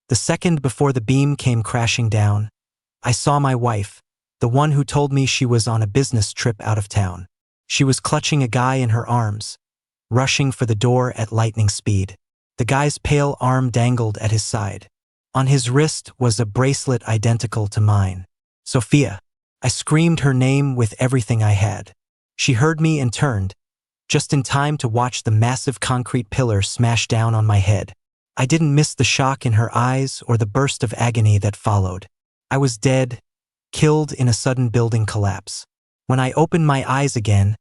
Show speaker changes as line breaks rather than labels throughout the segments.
The second before the beam came crashing down, I saw my wife, the one who told me she was on a business trip out of town. She was clutching a guy in her arms, rushing for the door at lightning speed. The guy's pale arm dangled at his side. On his wrist was a bracelet identical to mine. Sophia. I screamed her name with everything I had. She heard me and turned, just in time to watch the massive concrete pillar smash down on my head. I didn't miss the shock in her eyes or the burst of agony that followed. I was dead, killed in a sudden building collapse. When I opened my eyes again,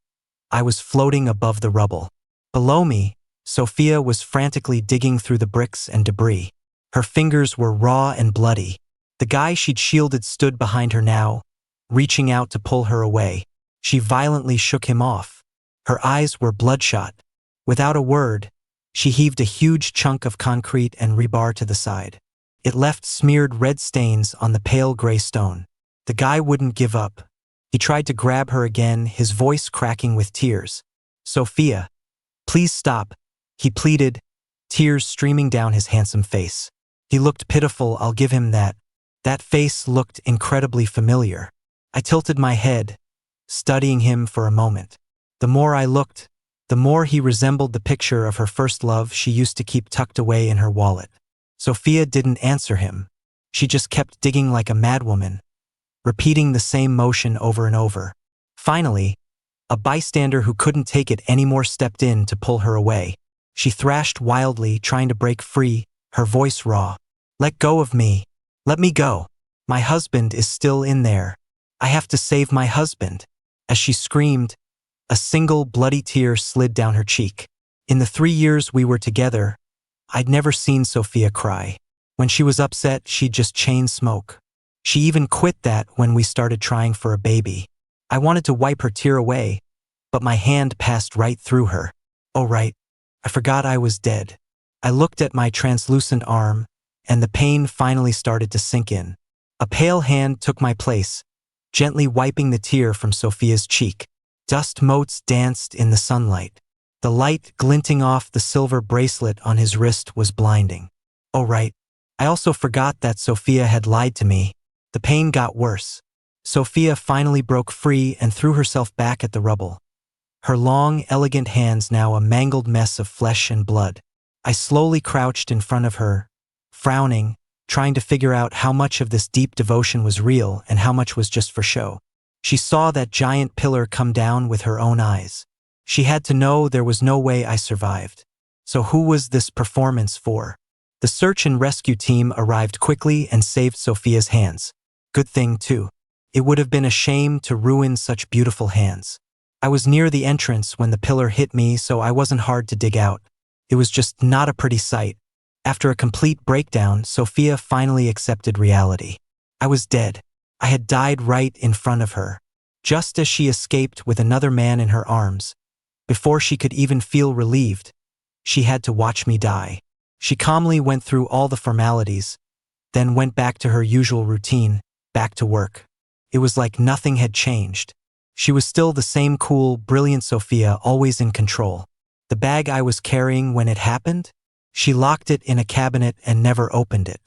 I was floating above the rubble. Below me, Sophia was frantically digging through the bricks and debris. Her fingers were raw and bloody. The guy she'd shielded stood behind her now, reaching out to pull her away. She violently shook him off. Her eyes were bloodshot. Without a word, she heaved a huge chunk of concrete and rebar to the side. It left smeared red stains on the pale gray stone. The guy wouldn't give up. He tried to grab her again, his voice cracking with tears. "Sophia, please stop," he pleaded, tears streaming down his handsome face. He looked pitiful, I'll give him that. That face looked incredibly familiar. I tilted my head, studying him for a moment. The more I looked, the more he resembled the picture of her first love she used to keep tucked away in her wallet. Sophia didn't answer him. She just kept digging like a madwoman, repeating the same motion over and over. Finally, a bystander who couldn't take it anymore stepped in to pull her away. She thrashed wildly, trying to break free, her voice raw. "Let go of me. Let me go. My husband is still in there. I have to save my husband." As she screamed, a single bloody tear slid down her cheek. In the 3 years we were together, I'd never seen Sophia cry. When she was upset, she'd just chain smoke. She even quit that when we started trying for a baby. I wanted to wipe her tear away, but my hand passed right through her. Oh right, I forgot I was dead. I looked at my translucent arm, and the pain finally started to sink in. A pale hand took my place, gently wiping the tear from Sophia's cheek. Dust motes danced in the sunlight. The light glinting off the silver bracelet on his wrist was blinding. Oh right, I also forgot that Sophia had lied to me. The pain got worse. Sophia finally broke free and threw herself back at the rubble. Her long, elegant hands now a mangled mess of flesh and blood. I slowly crouched in front of her, frowning, trying to figure out how much of this deep devotion was real and how much was just for show. She saw that giant pillar come down with her own eyes. She had to know there was no way I survived. So who was this performance for? The search and rescue team arrived quickly and saved Sophia's hands. Good thing, too. It would have been a shame to ruin such beautiful hands. I was near the entrance when the pillar hit me, so I wasn't hard to dig out. It was just not a pretty sight. After a complete breakdown, Sophia finally accepted reality. I was dead. I had died right in front of her, just as she escaped with another man in her arms. Before she could even feel relieved, she had to watch me die. She calmly went through all the formalities, then went back to her usual routine, back to work. It was like nothing had changed. She was still the same cool, brilliant Sophia, always in control. The bag I was carrying when it happened? She locked it in a cabinet and never opened it.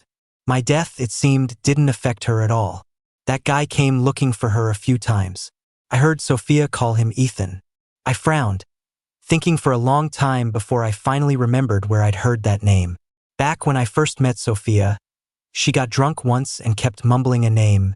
My death, it seemed, didn't affect her at all. That guy came looking for her a few times. I heard Sophia call him Ethan. I frowned, thinking for a long time before I finally remembered where I'd heard that name. Back when I first met Sophia, she got drunk once and kept mumbling a name,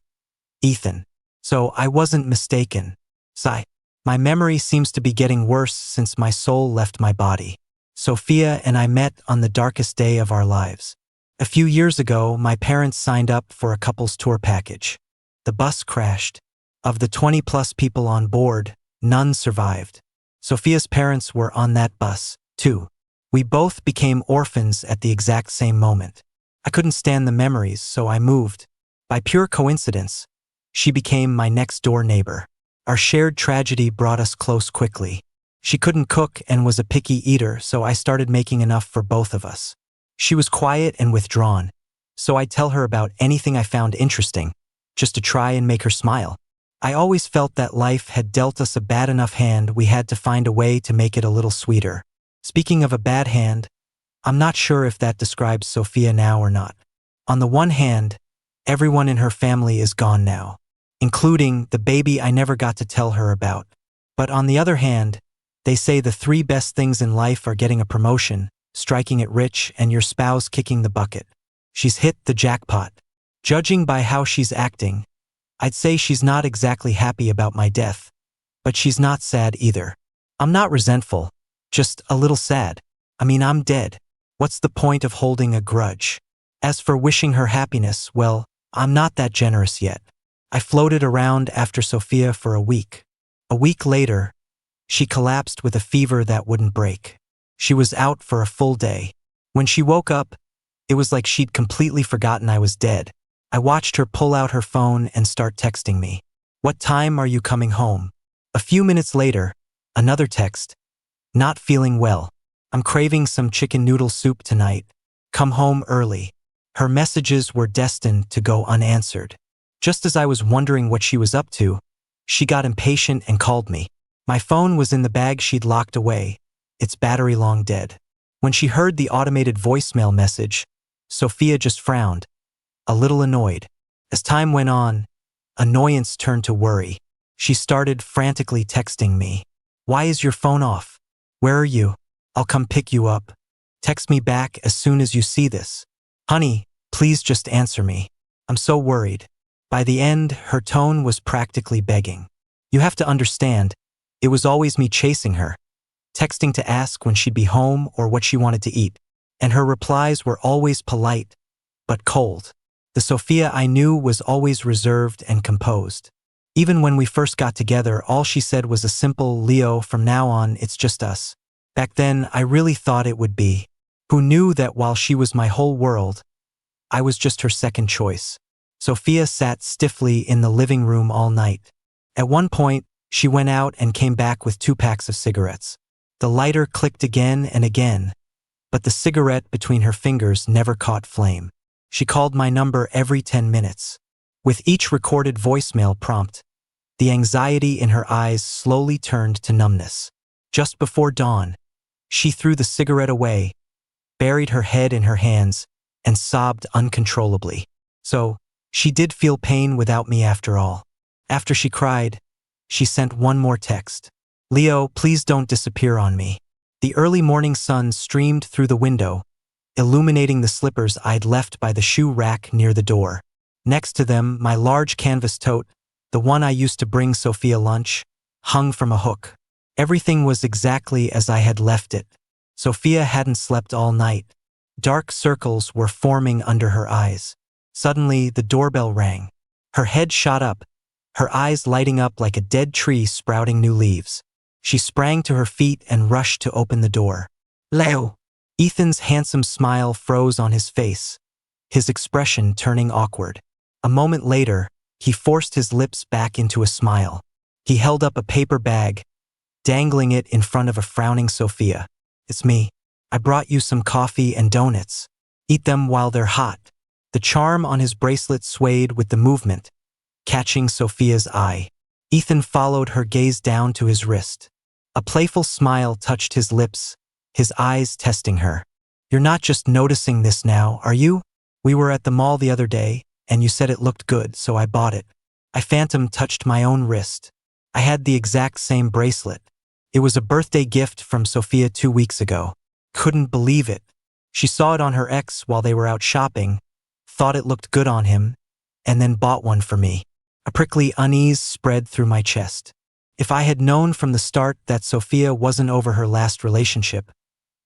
Ethan. So I wasn't mistaken. Sigh. My memory seems to be getting worse since my soul left my body. Sophia and I met on the darkest day of our lives. A few years ago, my parents signed up for a couple's tour package. The bus crashed. Of the 20-plus people on board, none survived. Sophia's parents were on that bus, too. We both became orphans at the exact same moment. I couldn't stand the memories, so I moved. By pure coincidence, she became my next-door neighbor. Our shared tragedy brought us close quickly. She couldn't cook and was a picky eater, so I started making enough for both of us. She was quiet and withdrawn, so I'd tell her about anything I found interesting, just to try and make her smile. I always felt that life had dealt us a bad enough hand, we had to find a way to make it a little sweeter. Speaking of a bad hand, I'm not sure if that describes Sophia now or not. On the one hand, everyone in her family is gone now, including the baby I never got to tell her about. But on the other hand, they say the three best things in life are getting a promotion, striking it rich, and your spouse kicking the bucket. She's hit the jackpot. Judging by how she's acting, I'd say she's not exactly happy about my death, but she's not sad either. I'm not resentful, just a little sad. I mean, I'm dead. What's the point of holding a grudge? As for wishing her happiness, well, I'm not that generous yet. I floated around after Sophia for a week. A week later, she collapsed with a fever that wouldn't break. She was out for a full day. When she woke up, it was like she'd completely forgotten I was dead. I watched her pull out her phone and start texting me. "What time are you coming home?" A few minutes later, another text. "Not feeling well. I'm craving some chicken noodle soup tonight. Come home early." Her messages were destined to go unanswered. Just as I was wondering what she was up to, she got impatient and called me. My phone was in the bag she'd locked away, its battery long dead. When she heard the automated voicemail message, Sophia just frowned, a little annoyed. As time went on, annoyance turned to worry. She started frantically texting me. "Why is your phone off? Where are you? I'll come pick you up. Text me back as soon as you see this. Honey, please just answer me. I'm so worried." By the end, her tone was practically begging. You have to understand, it was always me chasing her, texting to ask when she'd be home or what she wanted to eat, and her replies were always polite, but cold. The Sophia I knew was always reserved and composed. Even when we first got together, all she said was a simple, "Leo, from now on, it's just us." Back then, I really thought it would be. Who knew that while she was my whole world, I was just her second choice? Sophia sat stiffly in the living room all night. At one point, she went out and came back with 2 packs of cigarettes. The lighter clicked again and again, but the cigarette between her fingers never caught flame. She called my number every 10 minutes. With each recorded voicemail prompt, the anxiety in her eyes slowly turned to numbness. Just before dawn, she threw the cigarette away, buried her head in her hands, and sobbed uncontrollably. So, she did feel pain without me after all. After she cried, she sent one more text. "Leo, please don't disappear on me." The early morning sun streamed through the window, illuminating the slippers I'd left by the shoe rack near the door. Next to them, my large canvas tote, the one I used to bring Sophia lunch, hung from a hook. Everything was exactly as I had left it. Sophia hadn't slept all night. Dark circles were forming under her eyes. Suddenly, the doorbell rang. Her head shot up, her eyes lighting up like a dead tree sprouting new leaves. She sprang to her feet and rushed to open the door. "Leo!" Ethan's handsome smile froze on his face, his expression turning awkward. A moment later, he forced his lips back into a smile. He held up a paper bag, dangling it in front of a frowning Sophia. "It's me. I brought you some coffee and donuts. Eat them while they're hot." The charm on his bracelet swayed with the movement, catching Sophia's eye. Ethan followed her gaze down to his wrist. A playful smile touched his lips, his eyes testing her. "You're not just noticing this now, are you? We were at the mall the other day, and you said it looked good, so I bought it." I phantom touched my own wrist. I had the exact same bracelet. It was a birthday gift from Sophia 2 weeks ago. Couldn't believe it. She saw it on her ex while they were out shopping, thought it looked good on him, and then bought one for me. A prickly unease spread through my chest. If I had known from the start that Sophia wasn't over her last relationship,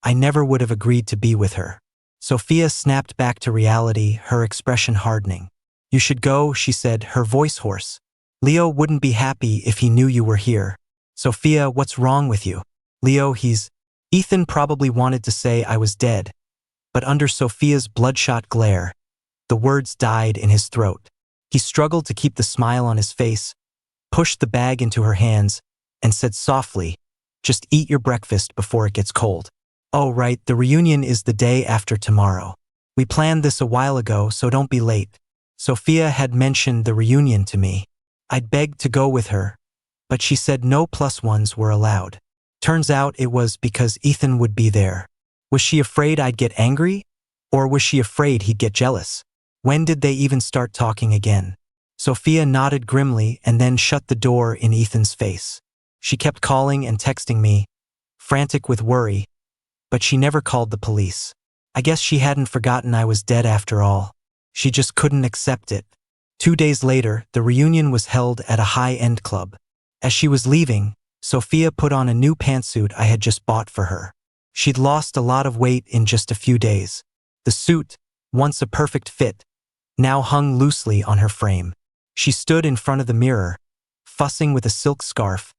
I never would have agreed to be with her. Sophia snapped back to reality, her expression hardening. "You should go," she said, her voice hoarse. "Leo wouldn't be happy if he knew you were here." "Sophia, what's wrong with you?" "Leo, he's..." Ethan probably wanted to say I was dead, but under Sophia's bloodshot glare, the words died in his throat. He struggled to keep the smile on his face, pushed the bag into her hands, and said softly, "Just eat your breakfast before it gets cold." "Oh, right, the reunion is the day after tomorrow. We planned this a while ago, so don't be late." Sophia had mentioned the reunion to me. I'd begged to go with her, but she said no +1s were allowed. Turns out it was because Ethan would be there. Was she afraid I'd get angry? Or was she afraid he'd get jealous? When did they even start talking again? Sophia nodded grimly and then shut the door in Ethan's face. She kept calling and texting me, frantic with worry, but she never called the police. I guess she hadn't forgotten I was dead after all. She just couldn't accept it. 2 days later, the reunion was held at a high-end club. As she was leaving, Sophia put on a new pantsuit I had just bought for her. She'd lost a lot of weight in just a few days. The suit, once a perfect fit, now hung loosely on her frame. She stood in front of the mirror, fussing with a silk scarf,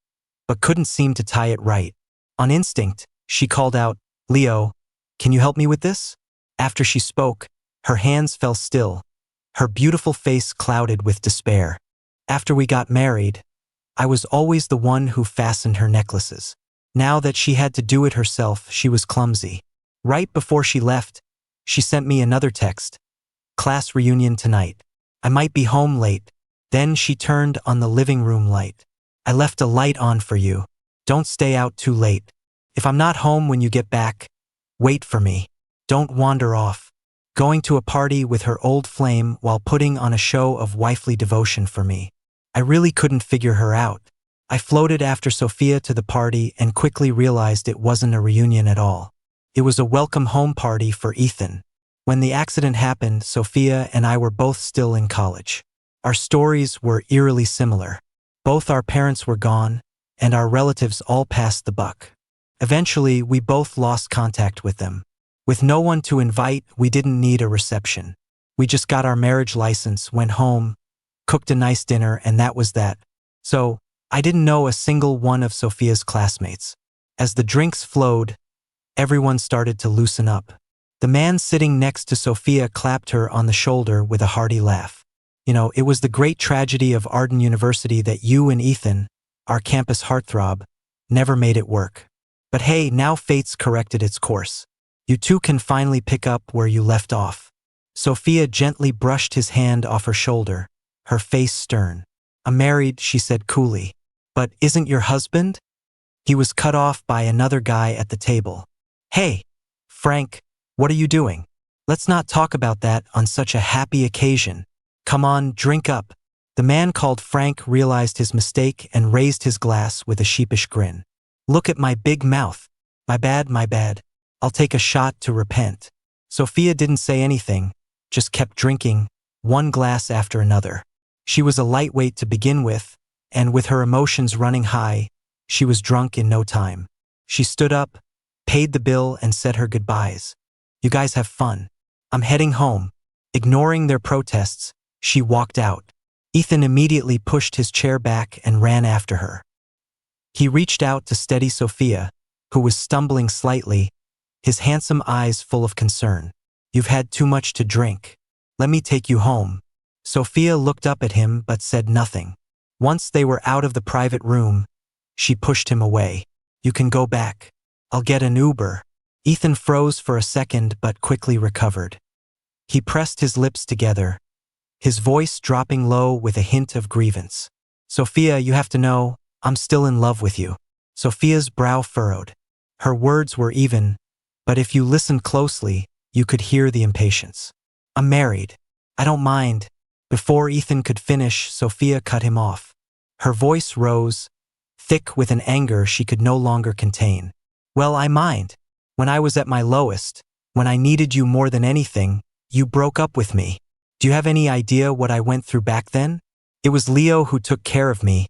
but couldn't seem to tie it right. On instinct, she called out, "Leo, can you help me with this?" After she spoke, her hands fell still, her beautiful face clouded with despair. After we got married, I was always the one who fastened her necklaces. Now that she had to do it herself, she was clumsy. Right before she left, she sent me another text. "Class reunion tonight. I might be home late." Then she turned on the living room light. "I left a light on for you. Don't stay out too late. If I'm not home when you get back, wait for me. Don't wander off." Going to a party with her old flame while putting on a show of wifely devotion for me. I really couldn't figure her out. I floated after Sophia to the party and quickly realized it wasn't a reunion at all. It was a welcome home party for Ethan. When the accident happened, Sophia and I were both still in college. Our stories were eerily similar. Both our parents were gone, and our relatives all passed the buck. Eventually, we both lost contact with them. With no one to invite, we didn't need a reception. We just got our marriage license, went home, cooked a nice dinner, and that was that. So, I didn't know a single one of Sophia's classmates. As the drinks flowed, everyone started to loosen up. The man sitting next to Sophia clapped her on the shoulder with a hearty laugh. "You know, it was the great tragedy of Arden University that you and Ethan, our campus heartthrob, never made it work. But hey, now fate's corrected its course. You two can finally pick up where you left off." Sophia gently brushed his hand off her shoulder, her face stern. "I'm married," she said coolly. "But isn't your husband?" He was cut off by another guy at the table. "Hey, Frank, what are you doing? Let's not talk about that on such a happy occasion. Come on, drink up." The man called Frank realized his mistake and raised his glass with a sheepish grin. "Look at my big mouth. My bad, my bad. I'll take a shot to repent." Sophia didn't say anything, just kept drinking, one glass after another. She was a lightweight to begin with, and with her emotions running high, she was drunk in no time. She stood up, paid the bill, and said her goodbyes. "You guys have fun. I'm heading home." Ignoring their protests, she walked out. Ethan immediately pushed his chair back and ran after her. He reached out to steady Sophia, who was stumbling slightly, his handsome eyes full of concern. "You've had too much to drink. Let me take you home." Sophia looked up at him but said nothing. Once they were out of the private room, she pushed him away. "You can go back. I'll get an Uber." Ethan froze for a second but quickly recovered. He pressed his lips together, his voice dropping low with a hint of grievance. "Sophia, you have to know, I'm still in love with you." Sophia's brow furrowed. Her words were even, but if you listened closely, you could hear the impatience. "I'm married. I don't mind." Before Ethan could finish, Sophia cut him off. Her voice rose, thick with an anger she could no longer contain. "Well, I mind. When I was at my lowest, when I needed you more than anything, you broke up with me. Do you have any idea what I went through back then? It was Leo who took care of me,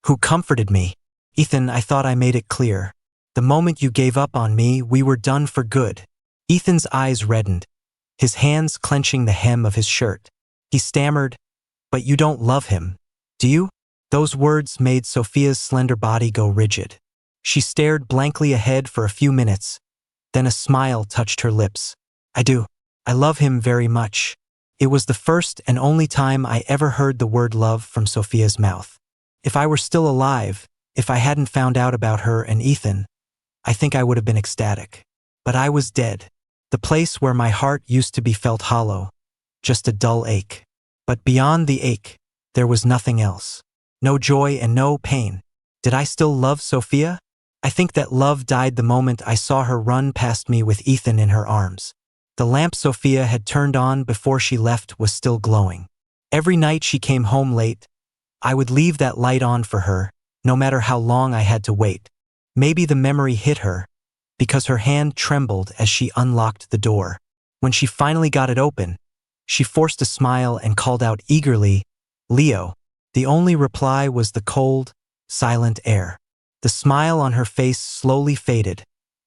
who comforted me. Ethan, I thought I made it clear. The moment you gave up on me, we were done for good." Ethan's eyes reddened, his hands clenching the hem of his shirt. He stammered, "But you don't love him, do you?" Those words made Sophia's slender body go rigid. She stared blankly ahead for a few minutes, then a smile touched her lips. "I do. I love him very much." It was the first and only time I ever heard the word love from Sophia's mouth. If I were still alive, if I hadn't found out about her and Ethan, I think I would have been ecstatic. But I was dead. The place where my heart used to be felt hollow, just a dull ache. But beyond the ache, there was nothing else. No joy and no pain. Did I still love Sophia? I think that love died the moment I saw her run past me with Ethan in her arms. The lamp Sophia had turned on before she left was still glowing. Every night she came home late, I would leave that light on for her, no matter how long I had to wait. Maybe the memory hit her, because her hand trembled as she unlocked the door. When she finally got it open, she forced a smile and called out eagerly, "Leo." The only reply was the cold, silent air. The smile on her face slowly faded,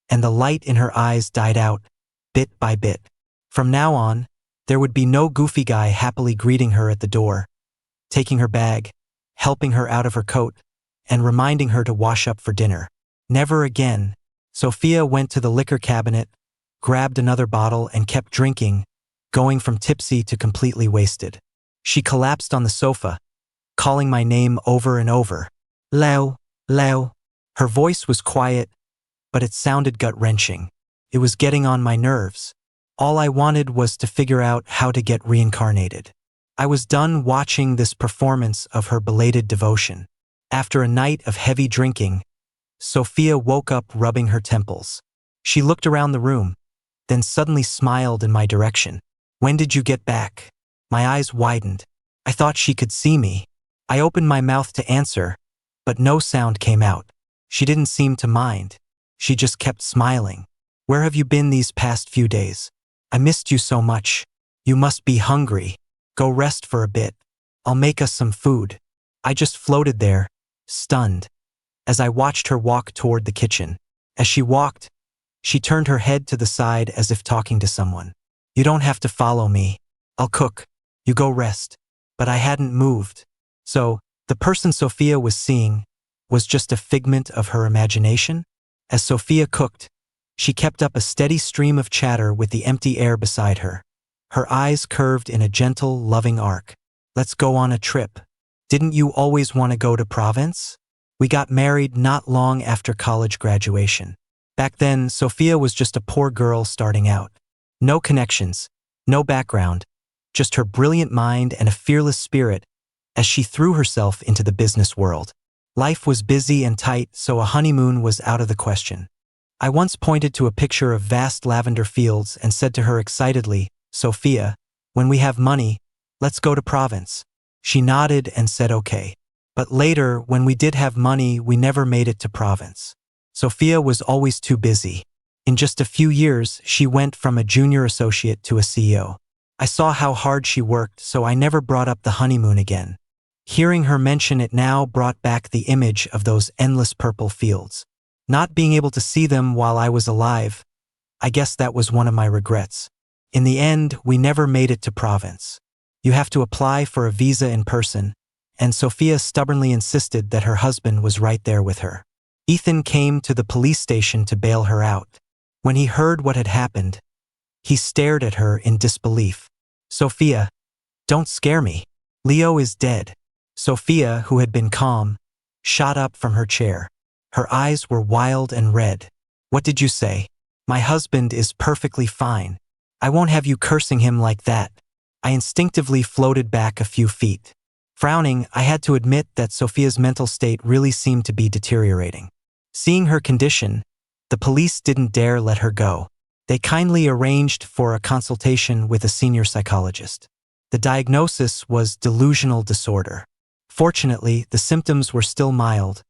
and the light in her eyes died out, bit by bit. From now on, there would be no goofy guy happily greeting her at the door, taking her bag, helping her out of her coat, and reminding her to wash up for dinner. Never again. Sophia went to the liquor cabinet, grabbed another bottle and kept drinking, going from tipsy to completely wasted. She collapsed on the sofa, calling my name over and over. "Leo, Leo." Her voice was quiet, but it sounded gut-wrenching. It was getting on my nerves. All I wanted was to figure out how to get reincarnated. I was done watching this performance of her belated devotion. After a night of heavy drinking, Sophia woke up rubbing her temples. She looked around the room, then suddenly smiled in my direction. "When did you get back?" My eyes widened. I thought she could see me. I opened my mouth to answer, but no sound came out. She didn't seem to mind. She just kept smiling. "Where have you been these past few days? I missed you so much. You must be hungry. Go rest for a bit. I'll make us some food." I just floated there, stunned, as I watched her walk toward the kitchen. As she walked, she turned her head to the side as if talking to someone. "You don't have to follow me. I'll cook. You go rest." But I hadn't moved. So, the person Sophia was seeing was just a figment of her imagination? As Sophia cooked, she kept up a steady stream of chatter with the empty air beside her. Her eyes curved in a gentle, loving arc. "Let's go on a trip. Didn't you always want to go to Provence? We got married not long after college graduation." Back then, Sophia was just a poor girl starting out. No connections, no background, just her brilliant mind and a fearless spirit as she threw herself into the business world. Life was busy and tight, so a honeymoon was out of the question. I once pointed to a picture of vast lavender fields and said to her excitedly, "Sophia, when we have money, let's go to Provence." She nodded and said okay. But later, when we did have money, we never made it to Provence. Sophia was always too busy. In just a few years, she went from a junior associate to a CEO. I saw how hard she worked, so I never brought up the honeymoon again. Hearing her mention it now brought back the image of those endless purple fields. Not being able to see them while I was alive, I guess that was one of my regrets. In the end, we never made it to Provence. You have to apply for a visa in person, and Sophia stubbornly insisted that her husband was right there with her. Ethan came to the police station to bail her out. When he heard what had happened, he stared at her in disbelief. "Sophia, don't scare me. Leo is dead." Sophia, who had been calm, shot up from her chair. Her eyes were wild and red. "What did you say? My husband is perfectly fine. I won't have you cursing him like that." I instinctively floated back a few feet. Frowning, I had to admit that Sophia's mental state really seemed to be deteriorating. Seeing her condition, the police didn't dare let her go. They kindly arranged for a consultation with a senior psychologist. The diagnosis was delusional disorder. Fortunately, the symptoms were still mild,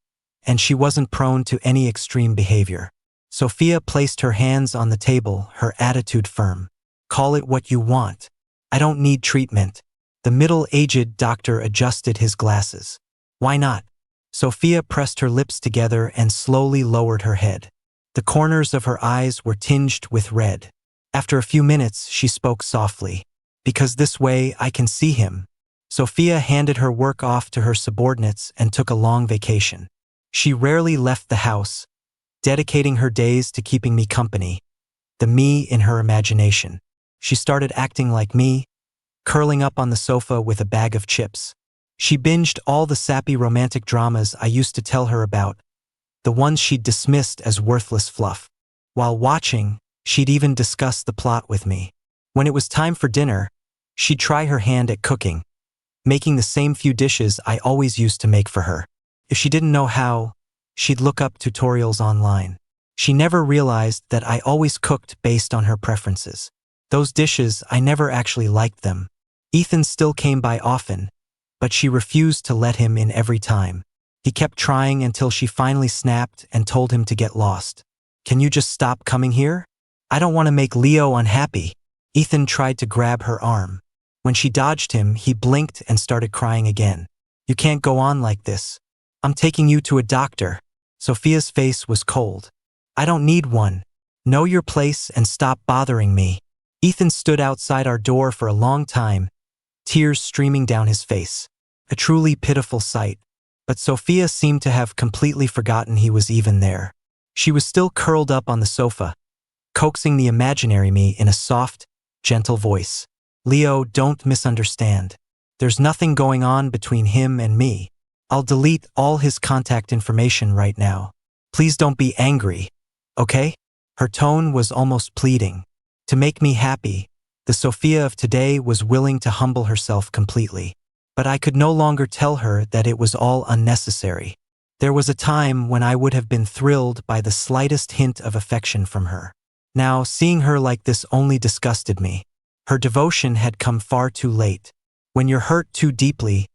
and she wasn't prone to any extreme behavior. Sophia placed her hands on the table, her attitude firm. "Call it what you want. I don't need treatment." The middle-aged doctor adjusted his glasses. "Why not?" Sophia pressed her lips together and slowly lowered her head. The corners of her eyes were tinged with red. After a few minutes, she spoke softly. "Because this way I can see him." Sophia handed her work off to her subordinates and took a long vacation. She rarely left the house, dedicating her days to keeping me company, the me in her imagination. She started acting like me, curling up on the sofa with a bag of chips. She binged all the sappy romantic dramas I used to tell her about, the ones she'd dismissed as worthless fluff. While watching, she'd even discuss the plot with me. When it was time for dinner, she'd try her hand at cooking, making the same few dishes I always used to make for her. If she didn't know how, she'd look up tutorials online. She never realized that I always cooked based on her preferences. Those dishes, I never actually liked them. Ethan still came by often, but she refused to let him in every time. He kept trying until she finally snapped and told him to get lost. Can you just stop coming here? I don't want to make Leo unhappy. Ethan tried to grab her arm. When she dodged him, he blinked and started crying again. You can't go on like this. I'm taking you to a doctor. Sophia's face was cold. I don't need one. Know your place and stop bothering me. Ethan stood outside our door for a long time, tears streaming down his face. A truly pitiful sight. But Sophia seemed to have completely forgotten he was even there. She was still curled up on the sofa, coaxing the imaginary me in a soft, gentle voice. Leo, don't misunderstand. There's nothing going on between him and me. I'll delete all his contact information right now. Please don't be angry, okay? Her tone was almost pleading. To make me happy, the Sophia of today was willing to humble herself completely. But I could no longer tell her that it was all unnecessary. There was a time when I would have been thrilled by the slightest hint of affection from her. Now, seeing her like this only disgusted me. Her devotion had come far too late. When you're hurt too deeply,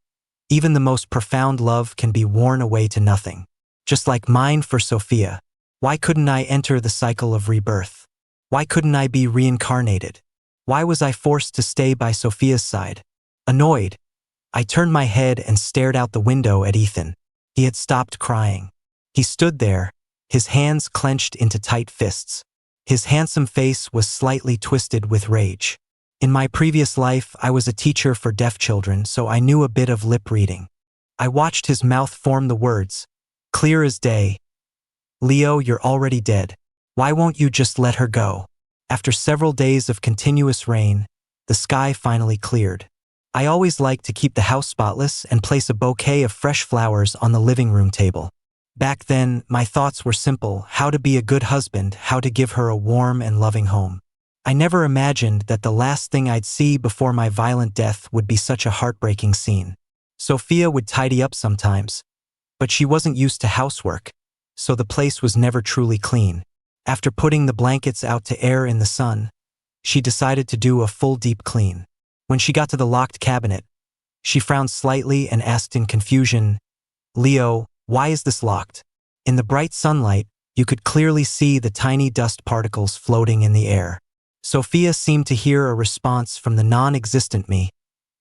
even the most profound love can be worn away to nothing. Just like mine for Sophia. Why couldn't I enter the cycle of rebirth? Why couldn't I be reincarnated? Why was I forced to stay by Sophia's side? Annoyed, I turned my head and stared out the window at Ethan. He had stopped crying. He stood there, his hands clenched into tight fists. His handsome face was slightly twisted with rage. In my previous life, I was a teacher for deaf children, so I knew a bit of lip reading. I watched his mouth form the words, clear as day. Leo, you're already dead. Why won't you just let her go? After several days of continuous rain, the sky finally cleared. I always liked to keep the house spotless and place a bouquet of fresh flowers on the living room table. Back then, my thoughts were simple: how to be a good husband, how to give her a warm and loving home. I never imagined that the last thing I'd see before my violent death would be such a heartbreaking scene. Sophia would tidy up sometimes, but she wasn't used to housework, so the place was never truly clean. After putting the blankets out to air in the sun, she decided to do a full deep clean. When she got to the locked cabinet, she frowned slightly and asked in confusion, Leo, why is this locked? In the bright sunlight, you could clearly see the tiny dust particles floating in the air. Sophia seemed to hear a response from the non-existent me,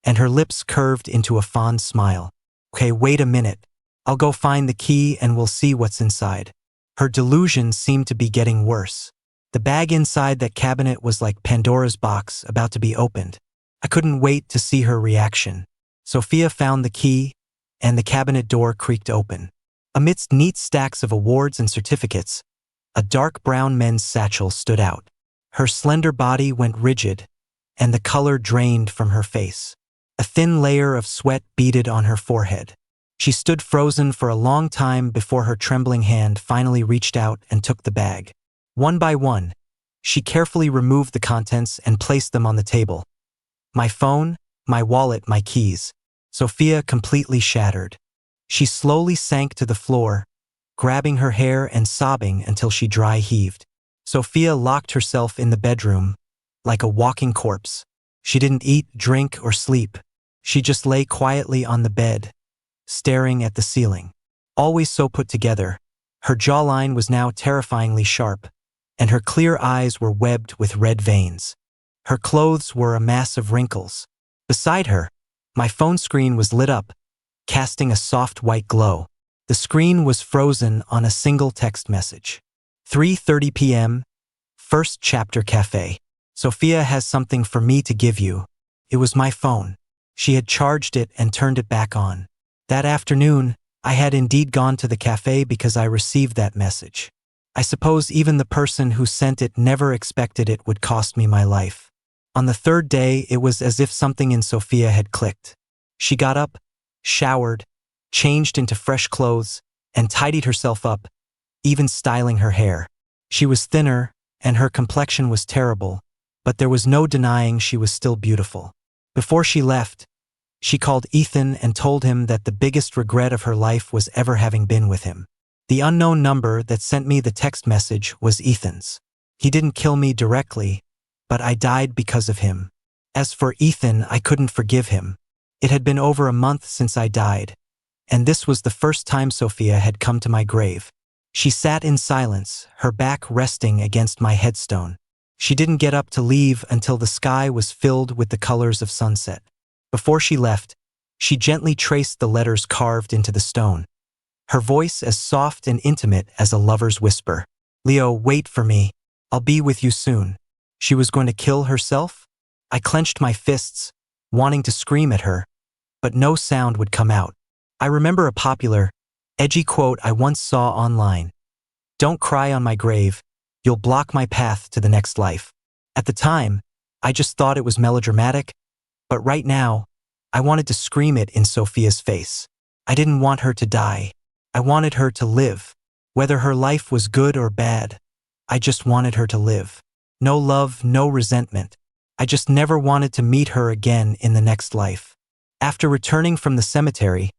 and her lips curved into a fond smile. Okay, wait a minute. I'll go find the key and we'll see what's inside. Her delusion seemed to be getting worse. The bag inside that cabinet was like Pandora's box about to be opened. I couldn't wait to see her reaction. Sophia found the key, and the cabinet door creaked open. Amidst neat stacks of awards and certificates, a dark brown men's satchel stood out. Her slender body went rigid, and the color drained from her face. A thin layer of sweat beaded on her forehead. She stood frozen for a long time before her trembling hand finally reached out and took the bag. One by one, she carefully removed the contents and placed them on the table. My phone, my wallet, my keys. Sophia completely shattered. She slowly sank to the floor, grabbing her hair and sobbing until she dry heaved. Sophia locked herself in the bedroom, like a walking corpse. She didn't eat, drink, or sleep. She just lay quietly on the bed, staring at the ceiling. Always so put together, her jawline was now terrifyingly sharp, and her clear eyes were webbed with red veins. Her clothes were a mass of wrinkles. Beside her, my phone screen was lit up, casting a soft white glow. The screen was frozen on a single text message. 3:30 p.m., First Chapter Cafe. Sophia has something for me to give you. It was my phone. She had charged it and turned it back on. That afternoon, I had indeed gone to the cafe because I received that message. I suppose even the person who sent it never expected it would cost me my life. On the third day, it was as if something in Sophia had clicked. She got up, showered, changed into fresh clothes, and tidied herself up, even styling her hair. She was thinner, and her complexion was terrible, but there was no denying she was still beautiful. Before she left, she called Ethan and told him that the biggest regret of her life was ever having been with him. The unknown number that sent me the text message was Ethan's. He didn't kill me directly, but I died because of him. As for Ethan, I couldn't forgive him. It had been over a month since I died, and this was the first time Sophia had come to my grave. She sat in silence, her back resting against my headstone. She didn't get up to leave until the sky was filled with the colors of sunset. Before she left, she gently traced the letters carved into the stone, her voice as soft and intimate as a lover's whisper. "Leo, wait for me. I'll be with you soon." She was going to kill herself? I clenched my fists, wanting to scream at her, but no sound would come out. I remember a popular, edgy quote I once saw online. "Don't cry on my grave. You'll block my path to the next life." At the time, I just thought it was melodramatic, but right now, I wanted to scream it in Sophia's face. I didn't want her to die. I wanted her to live. Whether her life was good or bad, I just wanted her to live. No love, no resentment. I just never wanted to meet her again in the next life. After returning from the cemetery,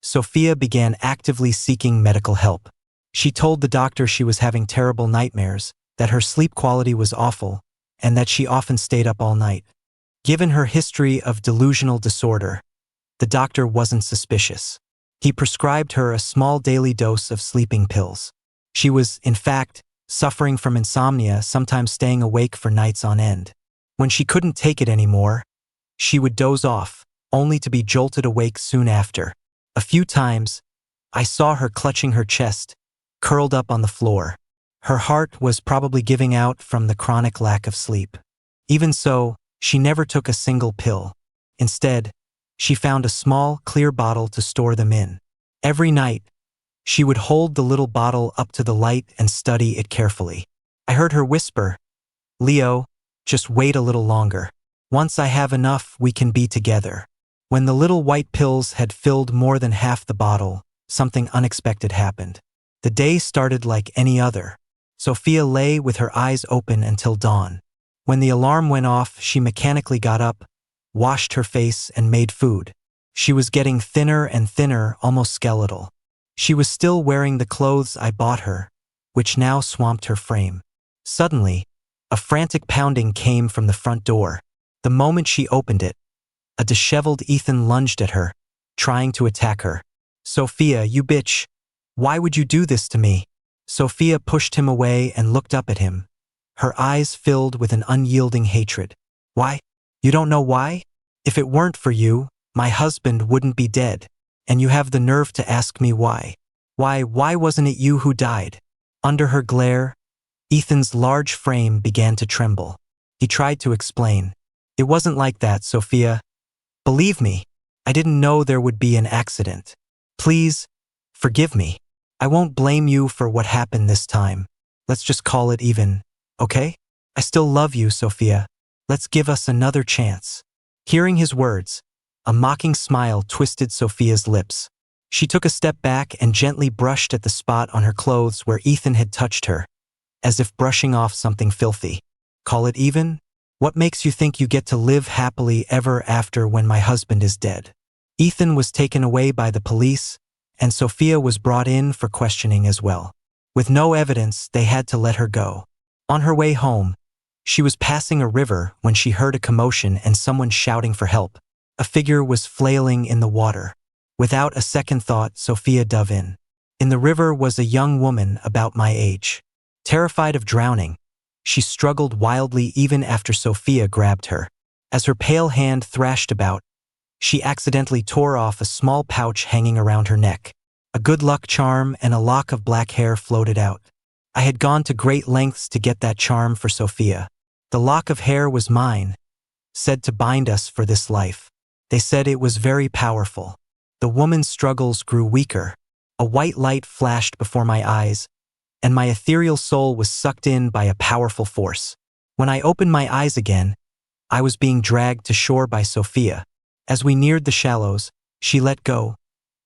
Sophia began actively seeking medical help. She told the doctor she was having terrible nightmares, that her sleep quality was awful, and that she often stayed up all night. Given her history of delusional disorder, the doctor wasn't suspicious. He prescribed her a small daily dose of sleeping pills. She was, in fact, suffering from insomnia, sometimes staying awake for nights on end. When she couldn't take it anymore, she would doze off, only to be jolted awake soon after. A few times, I saw her clutching her chest, curled up on the floor. Her heart was probably giving out from the chronic lack of sleep. Even so, she never took a single pill. Instead, she found a small, clear bottle to store them in. Every night, she would hold the little bottle up to the light and study it carefully. I heard her whisper, "Leo, just wait a little longer. Once I have enough, we can be together." When the little white pills had filled more than half the bottle, something unexpected happened. The day started like any other. Sophia lay with her eyes open until dawn. When the alarm went off, she mechanically got up, washed her face, and made food. She was getting thinner and thinner, almost skeletal. She was still wearing the clothes I bought her, which now swamped her frame. Suddenly, a frantic pounding came from the front door. The moment she opened it, a disheveled Ethan lunged at her, trying to attack her. "Sophia, you bitch! Why would you do this to me?" Sophia pushed him away and looked up at him, her eyes filled with an unyielding hatred. "Why? You don't know why? If it weren't for you, my husband wouldn't be dead, and you have the nerve to ask me why. Why wasn't it you who died?" Under her glare, Ethan's large frame began to tremble. He tried to explain. "It wasn't like that, Sophia. Believe me, I didn't know there would be an accident. Please, forgive me. I won't blame you for what happened this time. Let's just call it even, okay? I still love you, Sophia. Let's give us another chance." Hearing his words, a mocking smile twisted Sophia's lips. She took a step back and gently brushed at the spot on her clothes where Ethan had touched her, as if brushing off something filthy. "Call it even? What makes you think you get to live happily ever after when my husband is dead?" Ethan was taken away by the police, and Sophia was brought in for questioning as well. With no evidence, they had to let her go. On her way home, she was passing a river when she heard a commotion and someone shouting for help. A figure was flailing in the water. Without a second thought, Sophia dove in. In the river was a young woman about my age. Terrified of drowning, she struggled wildly even after Sophia grabbed her. As her pale hand thrashed about, she accidentally tore off a small pouch hanging around her neck. A good luck charm and a lock of black hair floated out. I had gone to great lengths to get that charm for Sophia. The lock of hair was mine, said to bind us for this life. They said it was very powerful. The woman's struggles grew weaker. A white light flashed before my eyes, and my ethereal soul was sucked in by a powerful force. When I opened my eyes again, I was being dragged to shore by Sophia. As we neared the shallows, she let go,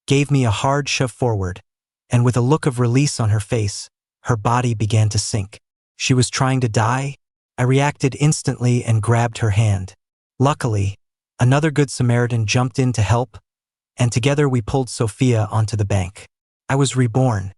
gave me a hard shove forward, and with a look of release on her face, her body began to sink. She was trying to die. I reacted instantly and grabbed her hand. Luckily, another good Samaritan jumped in to help, and together we pulled Sophia onto the bank. I was reborn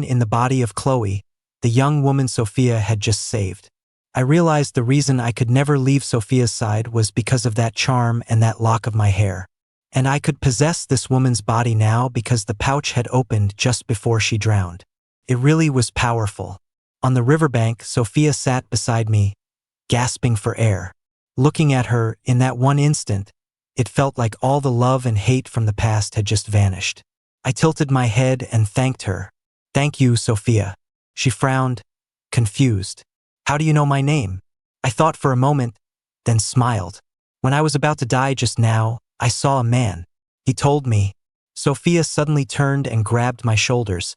in the body of Chloe, the young woman Sophia had just saved. I realized the reason I could never leave Sophia's side was because of that charm and that lock of my hair. And I could possess this woman's body now because the pouch had opened just before she drowned. It really was powerful. On the riverbank, Sophia sat beside me, gasping for air. Looking at her, in that one instant, it felt like all the love and hate from the past had just vanished. I tilted my head and thanked her. "Thank you, Sophia." She frowned, confused. "How do you know my name?" I thought for a moment, then smiled. "When I was about to die just now, I saw a man. He told me." Sophia suddenly turned and grabbed my shoulders,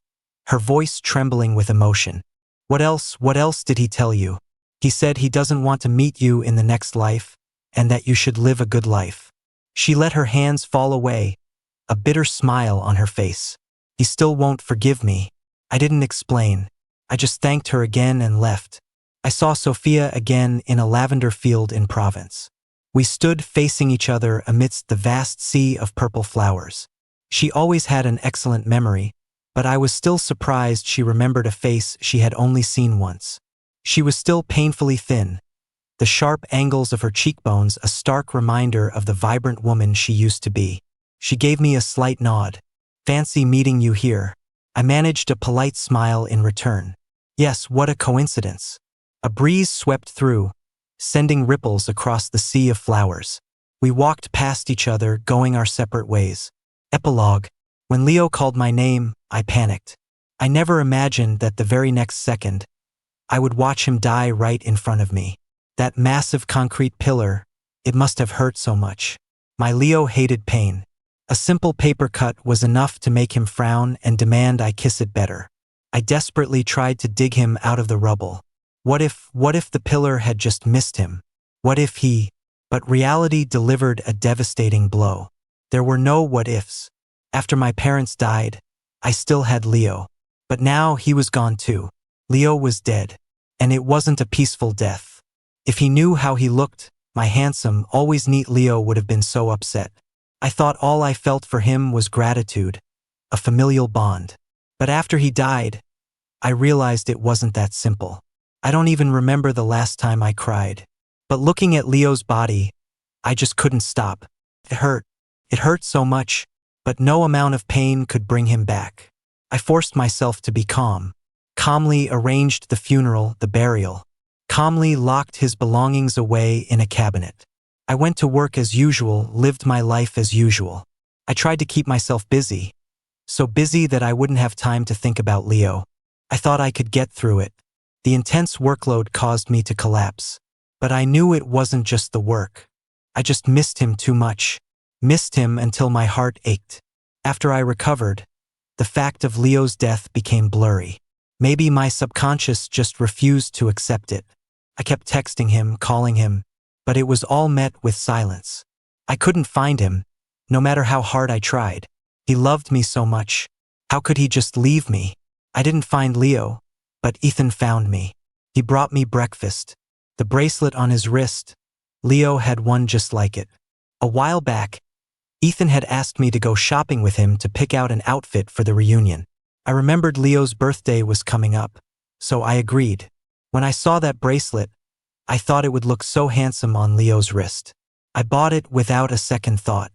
her voice trembling with emotion. What else did he tell you?" "He said he doesn't want to meet you in the next life, and that you should live a good life." She let her hands fall away, a bitter smile on her face. "He still won't forgive me." I didn't explain. I just thanked her again and left. I saw Sophia again in a lavender field in Provence. We stood facing each other amidst the vast sea of purple flowers. She always had an excellent memory, but I was still surprised she remembered a face she had only seen once. She was still painfully thin, the sharp angles of her cheekbones a stark reminder of the vibrant woman she used to be. She gave me a slight nod. "Fancy meeting you here." I managed a polite smile in return. Yes, what a coincidence. A breeze swept through, sending ripples across the sea of flowers. We walked past each other, going our separate ways. Epilogue. When Leo called my name, I panicked. I never imagined that the very next second, I would watch him die right in front of me. That massive concrete pillar, it must have hurt so much. My Leo hated pain. A simple paper cut was enough to make him frown and demand I kiss it better. I desperately tried to dig him out of the rubble. What if the pillar had just missed him? What if he... But reality delivered a devastating blow. There were no what ifs. After my parents died, I still had Leo. But now he was gone too. Leo was dead. And it wasn't a peaceful death. If he knew how he looked, my handsome, always neat Leo would have been so upset. I thought all I felt for him was gratitude, a familial bond. But after he died, I realized it wasn't that simple. I don't even remember the last time I cried. But looking at Leo's body, I just couldn't stop. It hurt. It hurt so much, but no amount of pain could bring him back. I forced myself to be calm. Calmly arranged the funeral, the burial. Calmly locked his belongings away in a cabinet. I went to work as usual, lived my life as usual. I tried to keep myself busy. So busy that I wouldn't have time to think about Leo. I thought I could get through it. The intense workload caused me to collapse. But I knew it wasn't just the work. I just missed him too much. Missed him until my heart ached. After I recovered, the fact of Leo's death became blurry. Maybe my subconscious just refused to accept it. I kept texting him, calling him, but it was all met with silence. I couldn't find him, no matter how hard I tried. He loved me so much. How could he just leave me? I didn't find Leo, but Ethan found me. He brought me breakfast. The bracelet on his wrist, Leo had one just like it. A while back, Ethan had asked me to go shopping with him to pick out an outfit for the reunion. I remembered Leo's birthday was coming up, so I agreed. When I saw that bracelet, I thought it would look so handsome on Leo's wrist. I bought it without a second thought.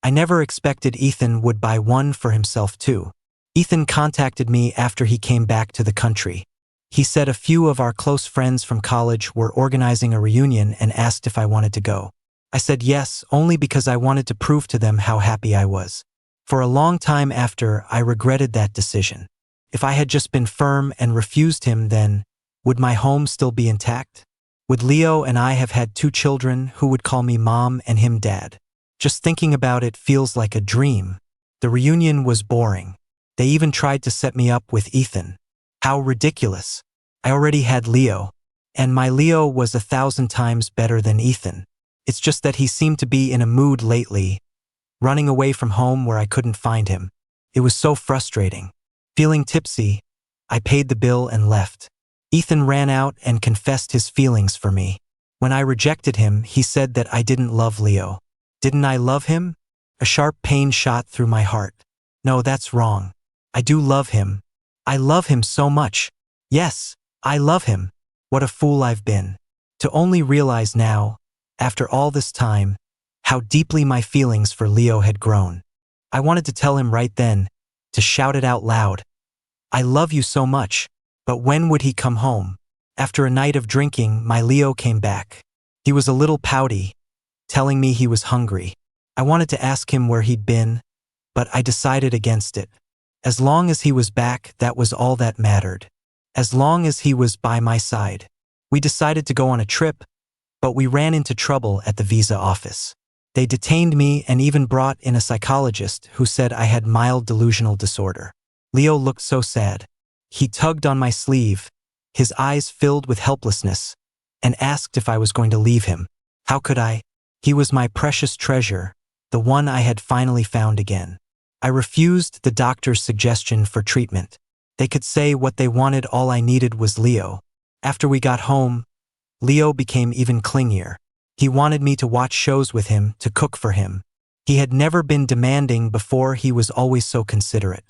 I never expected Ethan would buy one for himself too. Ethan contacted me after he came back to the country. He said a few of our close friends from college were organizing a reunion and asked if I wanted to go. I said yes, only because I wanted to prove to them how happy I was. For a long time after, I regretted that decision. If I had just been firm and refused him then, would my home still be intact? Would Leo and I have had 2 children who would call me mom and him dad? Just thinking about it feels like a dream. The reunion was boring. They even tried to set me up with Ethan. How ridiculous. I already had Leo, and my Leo was 1,000 times better than Ethan. It's just that he seemed to be in a mood lately, running away from home where I couldn't find him. It was so frustrating. Feeling tipsy, I paid the bill and left. Ethan ran out and confessed his feelings for me. When I rejected him, he said that I didn't love Leo. Didn't I love him? A sharp pain shot through my heart. No, that's wrong. I do love him. I love him so much. Yes, I love him. What a fool I've been. To only realize now, after all this time, how deeply my feelings for Leo had grown. I wanted to tell him right then, to shout it out loud. I love you so much, but when would he come home? After a night of drinking, my Leo came back. He was a little pouty, telling me he was hungry. I wanted to ask him where he'd been, but I decided against it. As long as he was back, that was all that mattered. As long as he was by my side. We decided to go on a trip, but we ran into trouble at the visa office. They detained me and even brought in a psychologist who said I had mild delusional disorder. Leo looked so sad. He tugged on my sleeve, his eyes filled with helplessness, and asked if I was going to leave him. How could I? He was my precious treasure, the one I had finally found again. I refused the doctor's suggestion for treatment. They could say what they wanted, all I needed was Leo. After we got home, Leo became even clingier. He wanted me to watch shows with him, to cook for him. He had never been demanding before, he was always so considerate.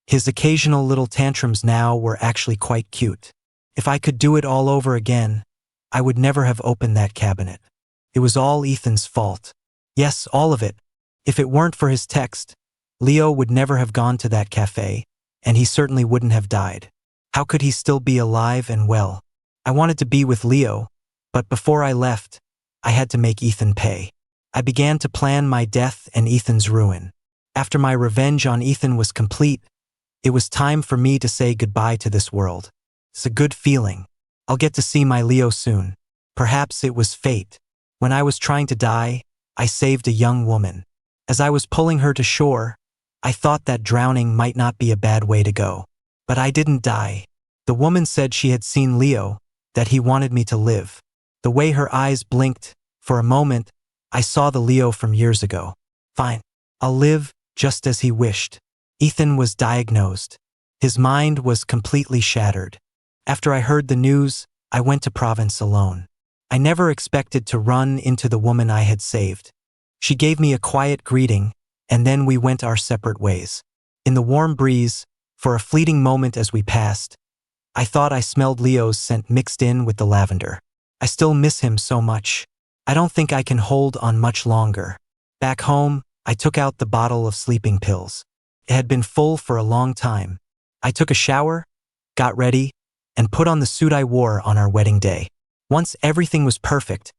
His occasional little tantrums now were actually quite cute. If I could do it all over again, I would never have opened that cabinet. It was all Ethan's fault. Yes, all of it. If it weren't for his text, Leo would never have gone to that cafe, and he certainly wouldn't have died. How could he still be alive and well? I wanted to be with Leo, but before I left, I had to make Ethan pay. I began to plan my death and Ethan's ruin. After my revenge on Ethan was complete, it was time for me to say goodbye to this world. It's a good feeling. I'll get to see my Leo soon. Perhaps it was fate. When I was trying to die, I saved a young woman. As I was pulling her to shore, I thought that drowning might not be a bad way to go. But I didn't die. The woman said she had seen Leo, that he wanted me to live. The way her eyes blinked, for a moment, I saw the Leo from years ago. Fine. I'll live, just as he wished. Ethan was diagnosed. His mind was completely shattered. After I heard the news, I went to Provence alone. I never expected to run into the woman I had saved. She gave me a quiet greeting, and then we went our separate ways. In the warm breeze, for a fleeting moment as we passed, I thought I smelled Leo's scent mixed in with the lavender. I still miss him so much. I don't think I can hold on much longer. Back home, I took out the bottle of sleeping pills. It had been full for a long time. I took a shower, got ready, and put on the suit I wore on our wedding day. Once everything was perfect,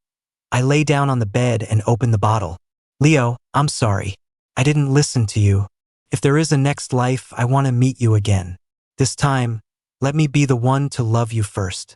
I lay down on the bed and opened the bottle. Leo, I'm sorry. I didn't listen to you. If there is a next life, I want to meet you again. This time, let me be the one to love you first.